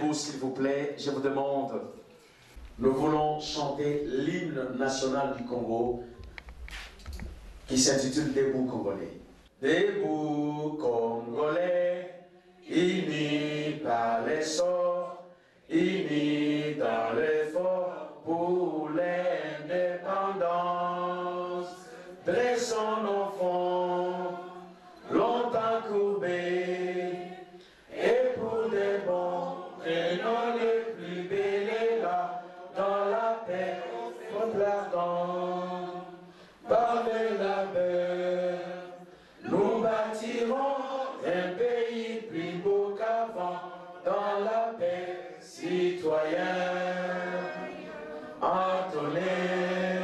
debout, s'il vous plaît, je vous demande. Nous voulons chanter l'hymne national du Congo qui s'intitule Debout Congolais. Debout Congolais, unis par l'essor, unis dans l'effort pour l'indépendance. Dressons nos fronts, longtemps courbés, et pour des bons, prenons les plus belles là, dans la paix, contre l'ardent, par le labeur, nous bâtirons un pays plus beau qu'avant, dans la paix, citoyens, entonnez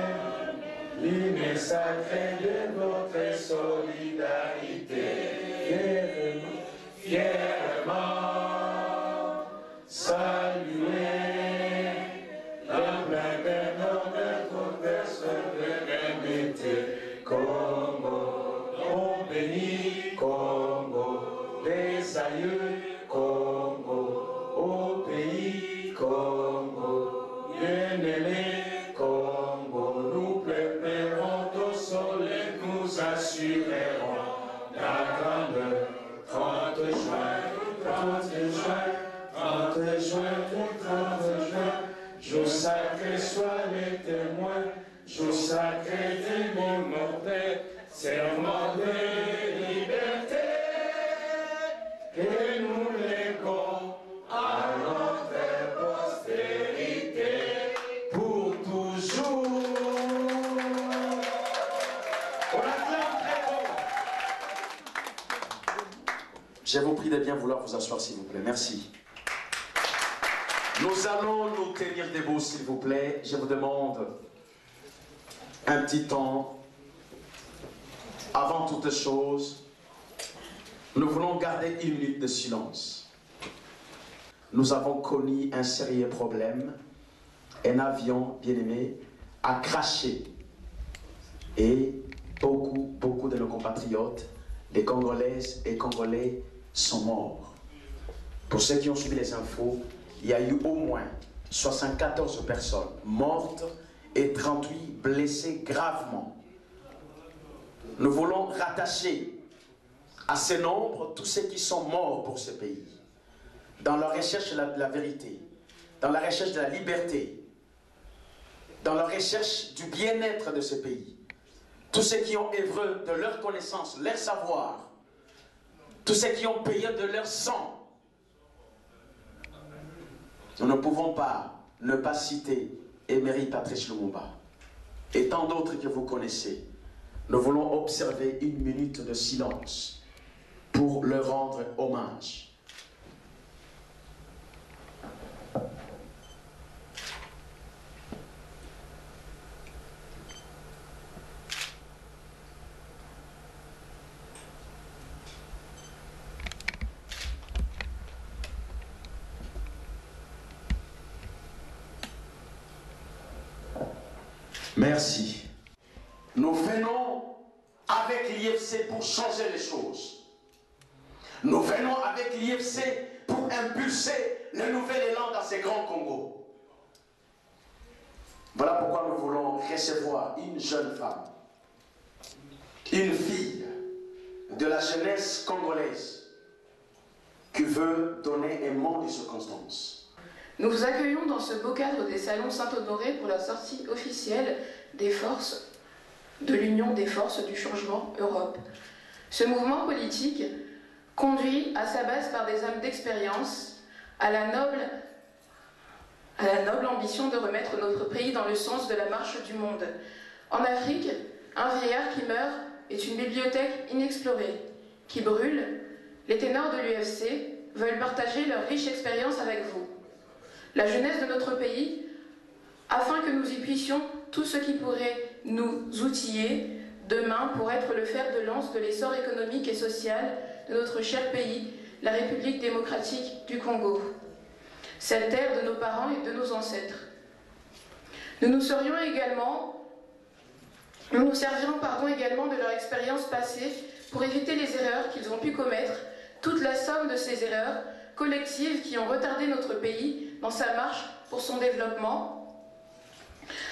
l'hymne sacré de notre solidarité, fièrement, saluez la pleine de notre personne de remettre Congo, on bénit Congo, des aïeux Congo, au pays Congo, bien-aimé Congo, nous préparons au soleil, nous assurerons la grande 30 juin, 30 juin, 30 juin, 30 juin, jour sacré soit les témoins, jour sacré des mortels, serment de liberté, que nous léguons à notre postérité pour toujours. On acclame très fort. Je vous prie de bien vouloir vous asseoir, s'il vous plaît. Merci. Nous allons nous tenir debout, s'il vous plaît. Je vous demande un petit temps. Avant toute chose, nous voulons garder une minute de silence. Nous avons connu un sérieux problème. Un avion, bien aimé, a craché. Et beaucoup de nos compatriotes, des Congolaises et Congolais, sont morts. Pour ceux qui ont suivi les infos, il y a eu au moins 74 personnes mortes et 38 blessées gravement. Nous voulons rattacher à ce nombre tous ceux qui sont morts pour ce pays, dans la recherche de la vérité, dans la recherche de la liberté, dans la recherche du bien-être de ce pays. Tous ceux qui ont œuvré de leur connaissance, leur savoir, tous ceux qui ont payé de leur sang. Nous ne pouvons pas ne pas citer Emery Patrice Lumumba et tant d'autres que vous connaissez. Nous voulons observer une minute de silence pour leur rendre hommage. Merci. Nous venons avec l'IFC pour changer les choses. Nous venons avec l'IFC pour impulser le nouvel élan dans ces grands Congo. Voilà pourquoi nous voulons recevoir une jeune femme, une fille de la jeunesse congolaise qui veut donner un mot de circonstance. Nous vous accueillons dans ce beau cadre des salons Saint-Honoré pour la sortie officielle des forces de l'Union des forces du changement Europe. Ce mouvement politique, conduit à sa base par des hommes d'expérience, à la noble ambition de remettre notre pays dans le sens de la marche du monde. En Afrique, un vieillard qui meurt est une bibliothèque inexplorée, qui brûle. Les ténors de l'UFC veulent partager leur riche expérience avec vous. La jeunesse de notre pays, afin que nous y puissions tout ce qui pourrait nous outiller demain pour être le fer de lance de l'essor économique et social de notre cher pays, la République démocratique du Congo, cette terre de nos parents et de nos ancêtres. Nous nous servirons également de leur expérience passée pour éviter les erreurs qu'ils ont pu commettre, toute la somme de ces erreurs collectives qui ont retardé notre pays dans sa marche pour son développement?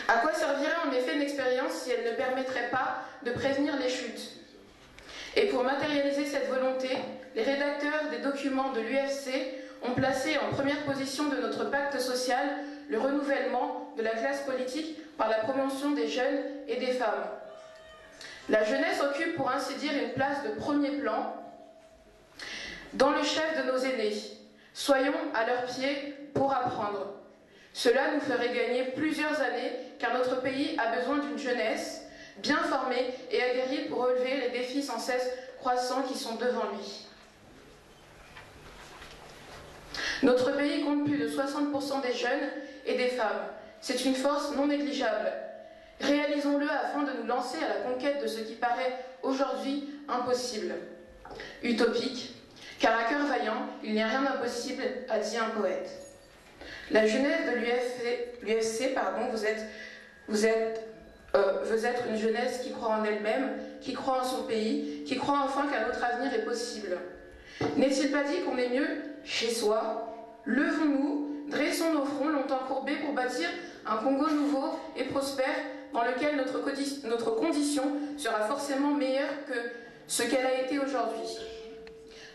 À quoi servirait en effet une expérience si elle ne permettrait pas de prévenir les chutes? Et pour matérialiser cette volonté, les rédacteurs des documents de l'UFC ont placé en première position de notre pacte social le renouvellement de la classe politique par la promotion des jeunes et des femmes. La jeunesse occupe pour ainsi dire une place de premier plan dans le chef de nos aînés. Soyons à leurs pieds pour apprendre. Cela nous ferait gagner plusieurs années car notre pays a besoin d'une jeunesse bien formée et aguerrie pour relever les défis sans cesse croissants qui sont devant lui. Notre pays compte plus de 60% des jeunes et des femmes. C'est une force non négligeable. Réalisons-le afin de nous lancer à la conquête de ce qui paraît aujourd'hui impossible. Utopique, car à cœur vaillant, il n'y a rien d'impossible, a dit un poète. La jeunesse de l'UFC, veut être une jeunesse qui croit en elle-même, qui croit en son pays, qui croit enfin qu'un autre avenir est possible. N'est-il pas dit qu'on est mieux chez soi? Levons-nous, dressons nos fronts longtemps courbés pour bâtir un Congo nouveau et prospère dans lequel notre condition sera forcément meilleure que ce qu'elle a été aujourd'hui.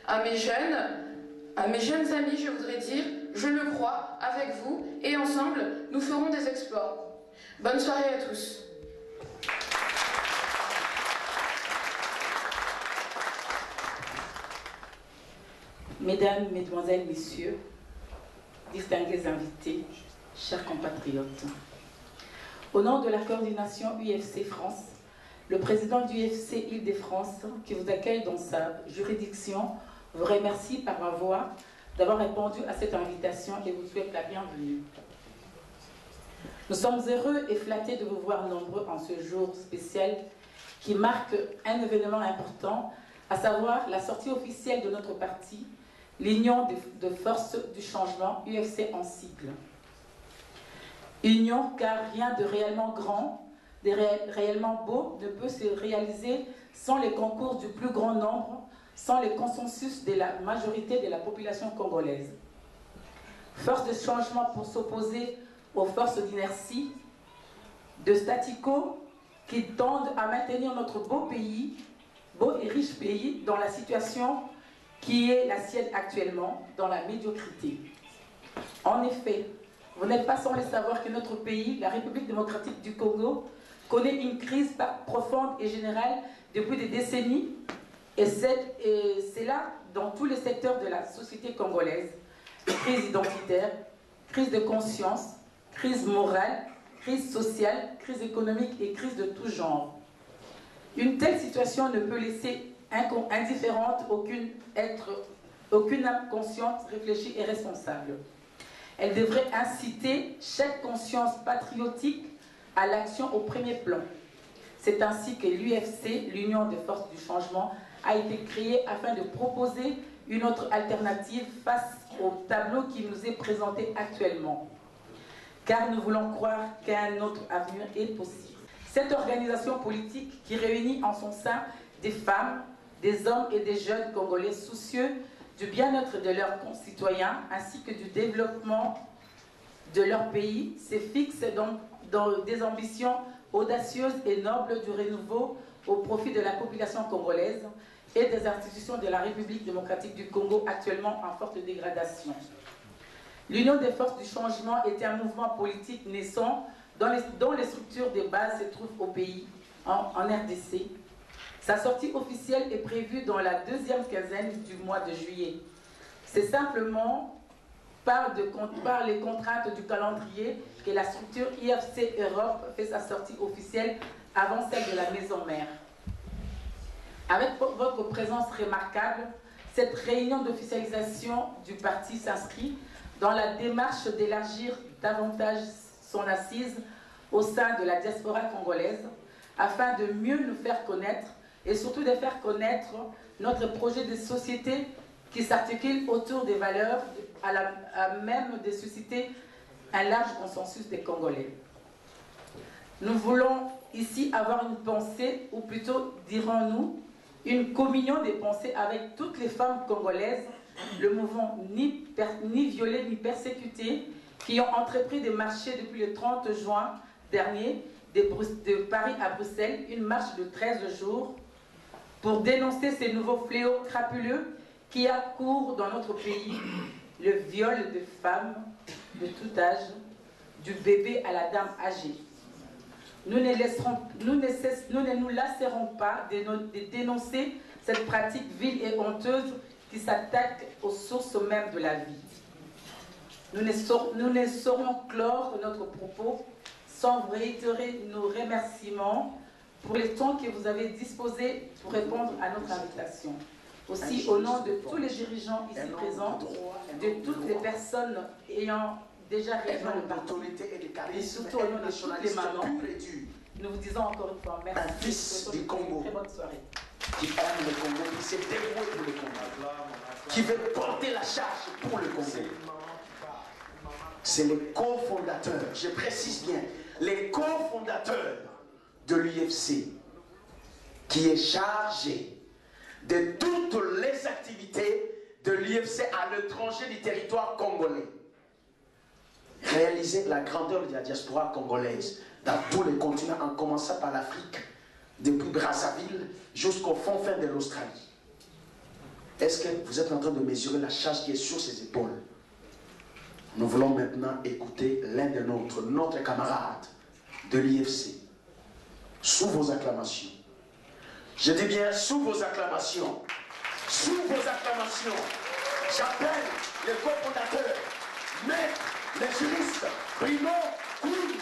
À mes jeunes amis, je voudrais dire, je le crois, avec vous, et ensemble, nous ferons des exploits. Bonne soirée à tous. Mesdames, Mesdemoiselles, Messieurs, distingués invités, chers compatriotes, au nom de la coordination UFC France, le président du UFC Île-de-France, qui vous accueille dans sa juridiction, vous remercie par ma voix d'avoir répondu à cette invitation et vous souhaite la bienvenue. Nous sommes heureux et flattés de vous voir nombreux en ce jour spécial qui marque un événement important, à savoir la sortie officielle de notre parti, l'Union de forces du changement, UFC en sigle. Union car rien de réellement grand, de réellement beau ne peut se réaliser sans les concours du plus grand nombre, sans le consensus de la majorité de la population congolaise. Force de changement pour s'opposer aux forces d'inertie, de statu quo qui tendent à maintenir notre beau et riche pays dans la situation qui est la sienne actuellement, dans la médiocrité. En effet, vous n'êtes pas sans le savoir que notre pays, la République démocratique du Congo, connaît une crise profonde et générale depuis des décennies, et c'est là dans tous les secteurs de la société congolaise. Crise identitaire, crise de conscience, crise morale, crise sociale, crise économique et crise de tout genre. Une telle situation ne peut laisser indifférente aucune âme consciente, réfléchie et responsable. Elle devrait inciter chaque conscience patriotique à l'action au premier plan. C'est ainsi que l'UFC, l'Union des forces du changement, a été créée afin de proposer une autre alternative face au tableau qui nous est présenté actuellement. Car nous voulons croire qu'un autre avenir est possible. Cette organisation politique qui réunit en son sein des femmes, des hommes et des jeunes Congolais soucieux du bien-être de leurs concitoyens ainsi que du développement de leur pays se fixe dans des ambitions audacieuses et nobles du renouveau au profit de la population congolaise et des institutions de la République démocratique du Congo actuellement en forte dégradation. L'Union des forces du changement est un mouvement politique naissant dont les structures de base se trouvent au pays, en RDC. Sa sortie officielle est prévue dans la deuxième quinzaine du mois de juillet. C'est simplement par les contraintes du calendrier que la structure IFC Europe fait sa sortie officielle avant celle de la maison mère. Avec votre présence remarquable, cette réunion d'officialisation du parti s'inscrit dans la démarche d'élargir davantage son assise au sein de la diaspora congolaise afin de mieux nous faire connaître et surtout de faire connaître notre projet de société qui s'articule autour des valeurs à même de susciter un large consensus des Congolais. Nous voulons ici avoir une pensée, ou plutôt dirons-nous, une communion des pensées avec toutes les femmes congolaises le mouvement ni violé ni persécuté, qui ont entrepris des marchés depuis le 30 juin dernier de Paris à Bruxelles, une marche de 13 jours, pour dénoncer ces nouveaux fléaux crapuleux qui accourent dans notre pays, le viol de femmes de tout âge, du bébé à la dame âgée. Nous ne nous lasserons pas de dénoncer cette pratique vile et honteuse qui s'attaque aux sources mêmes de la vie. Nous ne saurions clore notre propos sans réitérer nos remerciements pour le temps que vous avez disposé pour répondre à notre invitation. Aussi, au nom de tous les dirigeants ici présents, de toutes les personnes ayant déjà rejoint le parti, et surtout au nom de toutes les mamans, nous vous disons encore une fois merci. Un fils du Congo, très bonne soirée. Qui aime le Congo, qui s'est dévoué pour le Congo, qui veut porter la charge pour le Congo. C'est les cofondateurs, je précise bien, les cofondateurs de l'UFC qui est chargé de toutes les activités de l'UFC à l'étranger du territoire congolais. Réaliser la grandeur de la diaspora congolaise dans tous les continents, en commençant par l'Afrique, depuis Brazzaville jusqu'au fond de l'Australie. Est-ce que vous êtes en train de mesurer la charge qui est sur ses épaules? Nous voulons maintenant écouter l'un de notre camarade de l'IFC. Sous vos acclamations. Je dis bien sous vos acclamations. Sous vos acclamations. J'appelle les cofondateurs, maîtres, les juristes, Bruno Kouli.